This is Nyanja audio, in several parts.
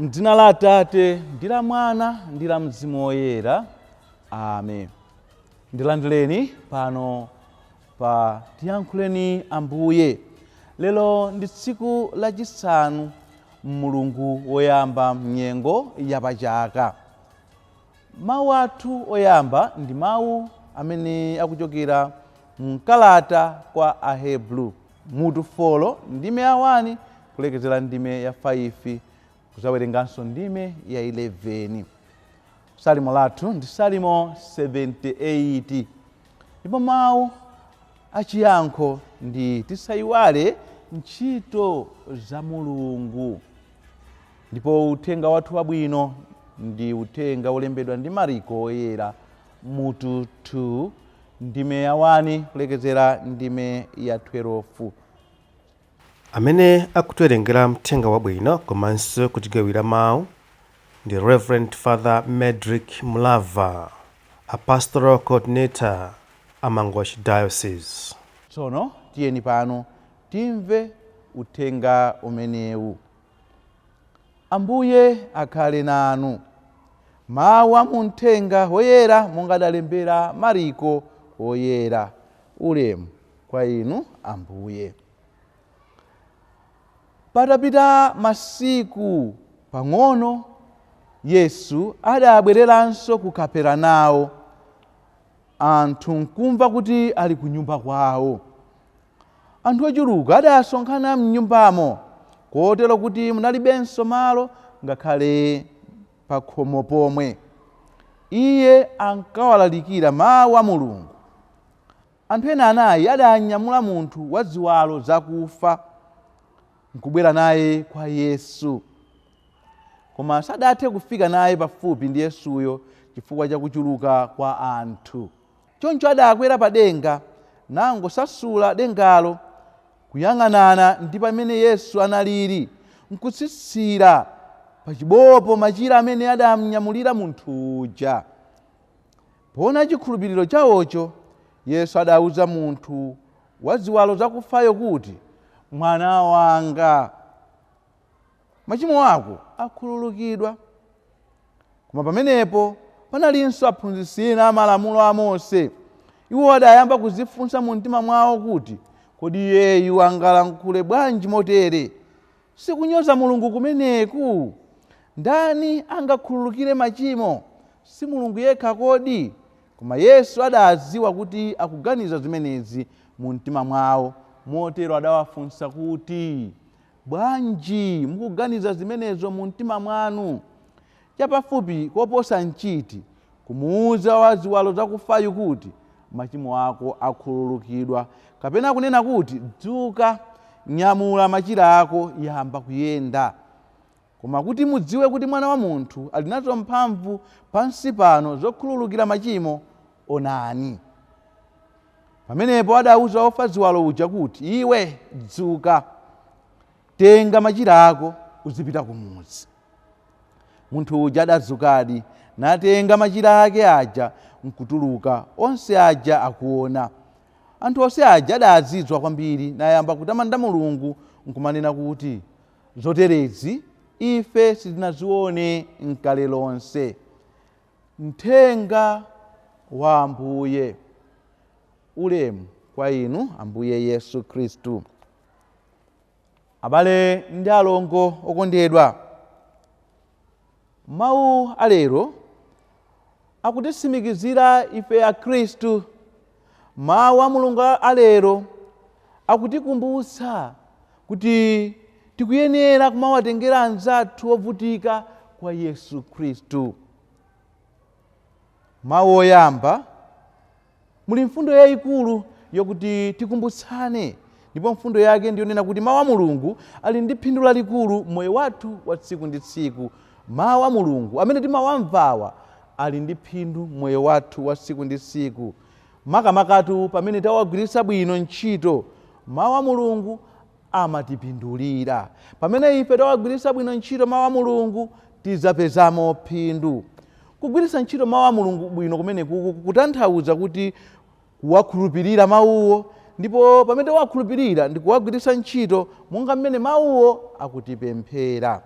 M'dzina la Atate ndi la Mwana ndi la Mzimu Woyera. Amen. Ndilandireni pano pa Tiyankhuleni Ambuye. Lelo ndi tsiku lachisanu Mulungu woyamba mnyengo ya pachaka. Mawu athu oyamba ndi mawu amene akuchokera mkalata kwa Ahebru mutu 4 ndime ya 1 kulekezera ndime ya 5 kuzawerenganso ndime ya 11. Salimo lathu ndi Salimo 78. Ndipo mawu achiyankho ndi tisayiwale ntchito za Mulungu. Ndipo uthenga wathu wabwino ndi uthenga olembedwa ndi Mariko Oyera mutu 2 ndime ya 1 kulekezera ndime ya 12. Amene akutiwerengera mthenga wabwino komanso kutigawira mawu ndi Reverend Father Medrick Mlava, a pastoral coordinator Amangwashi Diocese. Tsono tiyeni pano timve uthenga umenewu. Ambuye akhale nanu. Mawu a muthenga woyera monga adalembera Mariko Oyera. Ulemu kwa inu Ambuye. Patapita masiku pang'ono Yesu adabwereranso ku Kaperenawo. Anthu nkumva kuti ali ku nyumba kwawo. Anthu ochuluka adasonkhana m'nyumbamo kotero kuti munalibenso malo ngakhale pa khomo pomwe. Iye ankawalalikira mawu a Mulungu. Anthu ena anayi adanyamula munthu wa ziwalo zakufa nkubwera naye kwa Yesu. Koma sadathe kufika naye pafupi ndi Yesuyo chifukwa cha kuchuluka kwa anthu. Choncho adakwera pa denga nangosasula dengalo kuyang'anana ndi pamene Yesu analili nkutsitsira pa chibopo machira amene adamnyamulira munthu uja. Poona chikhulupiriro chawocho, Yesu adawuza munthu wa ziwalo zakufayo kuti, mwana wanga, machimo ako akhululukidwa. Koma pamenepo panalinso aphunzitsi ena amalamulo a Mose. Iwo adayamba kuzifunsa mu mtima mwawo kuti, kodi iyeyu angalankhule bwanji motere? Sikunyoza Mulungu kumeneku? Ndani angakhululukire machimo? Si Mulungu yekha kodi? Koma Yesu adadziwa kuti akuganiza zimenezi mu mtima mwawo, motero adawafunsa kuti, bwanji mukuganiza zimenezo mu mtima mwanu? Chapafupi koposa nchiti kumuwuza wa ziwalo zakufayo kuti machimo ako akhululukidwa, kapena kunena kuti dzuka, nyamula machira ako, yamba kuyenda. Koma kuti mudziwe kuti Mwana wa Munthu ali nazo mphamvu pansi pano zokhululukira machimo, onani. Pamenepo adawuza wofa ziwalo uja kuti, iwe dzuka, tenga machira ako uzipita kumudzi. Munthu uja adadzukadi natenga machira ake aja nkutuluka, onse aja akuona. Anthu onse aja adazizwa kwambiri nayamba kutamanda Mulungu nkumanena kuti, zoterezi ife sitinazione n'kale lonse. Mthenga wa Ambuye. Ulemu kwa inu Ambuye Yesu Khristu. Abale ndi alongo okondedwa, mawu alero akutisimikizira ife a Khristu. Mawu a Mulungu alero akutikumbutsa kuti tikuyenera kumawatengera anzathu ovutika kwa Yesu Khristu. Mawu oyamba muli mfundo yayikulu yokuti tikumbutsane, ndipo mfundo yake ndiyonena kuti mawu a Mulungu ali ndi phindu lalikulu moyo wathu wa tsiku ndi tsiku. Mawu a Mulungu amene timawamvawa ali ndi phindu moyo wathu wa tsiku ndi tsiku. Makamakatu pamene tawagwiritsa bwino ntchito, mawu a Mulungu amatipindulira. Pamene ife tawagwiritsa bwino ntchito mawu a Mulungu, tizapezamo phindu. Kugwiritsa ntchito mawu a Mulungu bwino kumene kutanthauza kuti kuwakhulupirira mawuwo, ndipo pamene tawakhulupirira ndi kuwagwiritsa ntchito monga mmene mawuwo akutipemphera.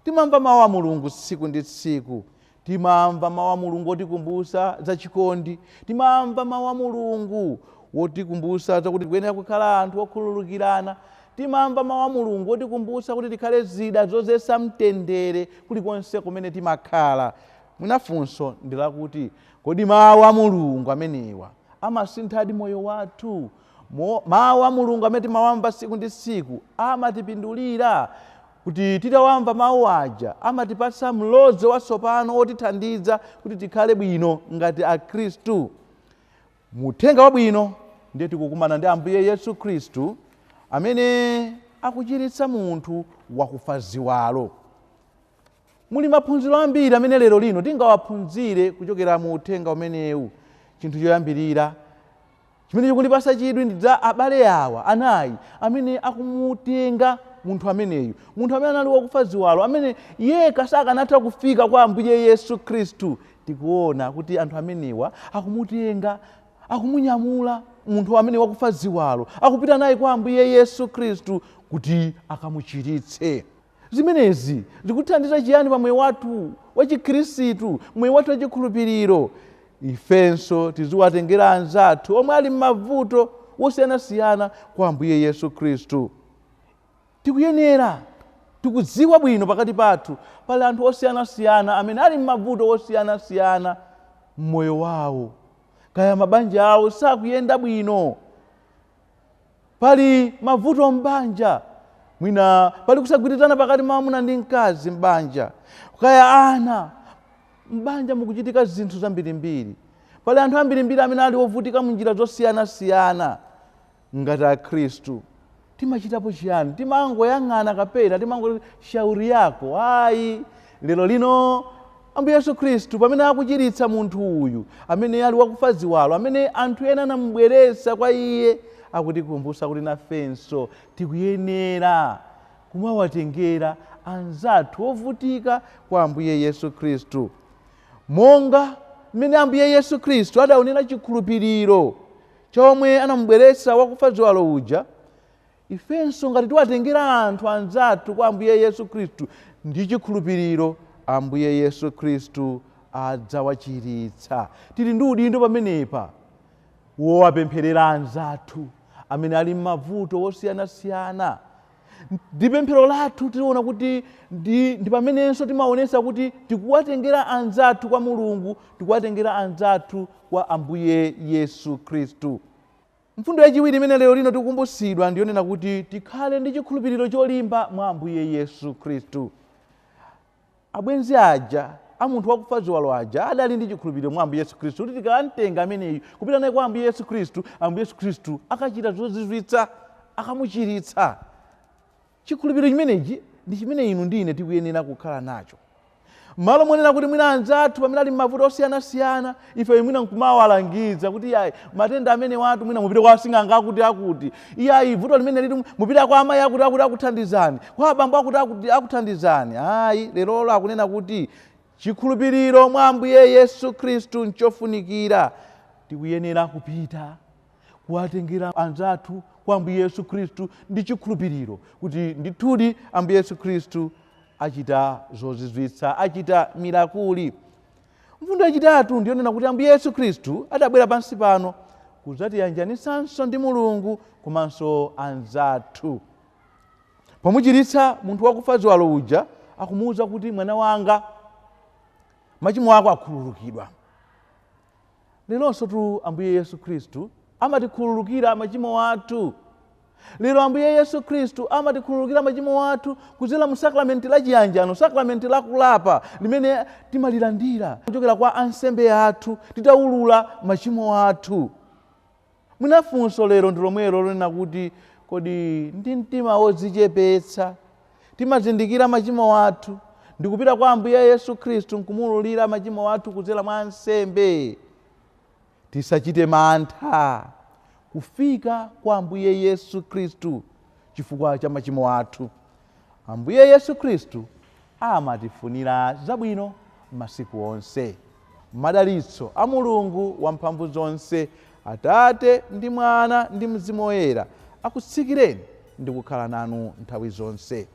timamva mawu a Mulungu tsiku ndi tsiku. Timamva mawu a Mulungu otikumbusa za chikondi. Timamva mawu a Mulungu otikumbusa zakuti tikuyenera kukhala anthu okhululukirana. Timamva mawu a Mulungu otikumbusa kuti tikhale zida zozesa mtendere kulikonse kumene timakhala. Mwinafunso ndi lakuti kodi mawu a Mulungu amenewa amasinthadi moyo wathu? Mawu a Mulungu amene timawamva tsiku ndi tsiku amatipindulira kuti titawamva mawu aja amatipatsa mlodzo watsopano otithandiza kuti tikhale bwino ngati akhristu. Muthenga wabwino ndiye tikukumana ndi Ambuye Yesu Khristu amene akuchiritsa munthu wakufa ziwalo. Muli maphunziro ambiri amene lero lino tingawaphunzire kuchokera mu uthenga umenewu. Chinthu choyambirira chimene chikundipasa chidwi ndi za abale awa anayi amene akumutenga munthu ameneyu, munthu amene anali wakufa ziwalo, amene yekha sakanatha kufika kwa Ambuye Yesu Khristu. Tikuona kuti anthu amenewa akumutenga, akumunyamula munthu amene wakufa ziwalo, akupita naye kwa Ambuye Yesu Khristu kuti akamuchiritse. Zimenezi zikuthandiza chiyani pa moyo wathu wa Chikhristu, moyo wathu wa chikhulupiriro? Ifenso tiziwatengera anzathu omwe ali m'mavuto osiyanasiyana kwa Ambuye Yesu Khristu. Tikuyenera tikudziwa bwino pakati pathu pali anthu osiyanasiyana amene ali m'mavuto osiyanasiyana m'moyo wawo. Kaya mabanja awo sakuyenda bwino, pali mavuto m'banja, mwina pali kusagwirizana pakati mwamuna ndi mkazi m'banja, kaya ana m'banja mukuchitika zinthu zambirimbiri. Pali anthu ambirimbiri amene ali ovutika munjira zosiyanasiyana. Ngati akhristu timachitapo chiyani? Timangoyang'ana kapena timango shauri yako? Ayi, lero lino Ambuye Yesu Khristu pamene akuchiritsa munthu uyu amene ali wakufa ziwalo, amene anthu ena anamubweretsa kwa iye, akutikumbusa kuti nafenso tikuyenera kumawatengera anzathu ovutika kwa Ambuye Yesu Khristu. Monga mmene Ambuye Yesu Khristu adaonera chikhulupiriro chomwe anamubweretsa wakufa ziwalo uja, ifenso ngati tiwatengera anthu anzathu kwa Ambuye Yesu Khristu ndi chikhulupiriro, Ambuye Yesu Khristu adzawachiritsa. Tili ndi udindo pamenepa wowapempherera anzathu amene ali m'mavuto osiyanasiyana. Ndi pemphero lathu tiona kuti ndi pamenenso timaonesa kuti tikuwatengera anzathu kwa Mulungu, tikuwatengera anzathu kwa Ambuye Yesu Khristu. Mfundo yachiwiri imene lero lino tikukumbusidwa ndiyonena kuti tikhale ndi chikhulupiriro cholimba mwa Ambuye Yesu Khristu. Abwenzi aja a munthu wakufa ziwalo aja adali ndi chikhulupiriro mwa Ambuye Yesu Khristu kuti tikamtenga ameneyu kupita naye kwa Ambuye Yesu Khristu, Ambuye Yesu Khristu akachita zozizwitsa, akamuchiritsa. Chikhulupiriro chimenechi ndi chimene inu ndine tikuyenera kukhala nacho. Malo monena kuti mwina anzathu pamene ali m'mavuto osiyanasiyana, ife mwina nkumawalangiza kuti iyayi matenda amene watu mwina mupite kwa asing'anga akuti, iyayi vuto limene lili mupite kwa amayi akuti akuthandizani, kwa abambo akuti akuthandizani. Ayi, lero akunena kuti chikhulupiriro mwa Ambuye Yesu Khristu nchofunikira. Tikuyenera kupita kuwatengera anzathu kwa Ambuye Yesu Khristu ndi chikhulupiriro kuti ndithudi Ambuye Yesu Khristu achita zozizwitsa, achita mirakuli. Mfundo yachitatu ndiyonena kuti Ambuye Yesu Khristu adabwera pansi pano kudzatiyanjanisanso ndi Mulungu komanso anzathu. Pomuchiritsa munthu wakufa ziwalo uja, akumuwuza kuti mwana wanga, machimo ako akhululukidwa. Leronso tu Ambuye Yesu Khristu amatikhululukira machimo athu. Lero Ambuye Yesu Khristu amatikhululukira machimo athu kudzera mu sakramenti la chiyanjano, sakramenti la kulapa limene timalilandira kuchokera kwa ansembe athu titawulula machimo athu. Mwinafunso lero ndi lomwelo lonena kuti kodi ndi mtima wodzichepetsa timazindikira machimo athu ndikupita kwa Ambuye Yesu Khristu nkumululira machimo athu kudzera mwa ansembe? Tisachite mantha kufika kwa Ambuye Yesu Khristu chifukwa cha machimo athu. Ambuye Yesu Khristu amatifunira zabwino masiku onse. Madalitso a Mulungu wamphamvu zonse, Atate ndi Mwana ndi Mzimu Woyera akutsikireni ndi kukhala nanu nthawi zonse.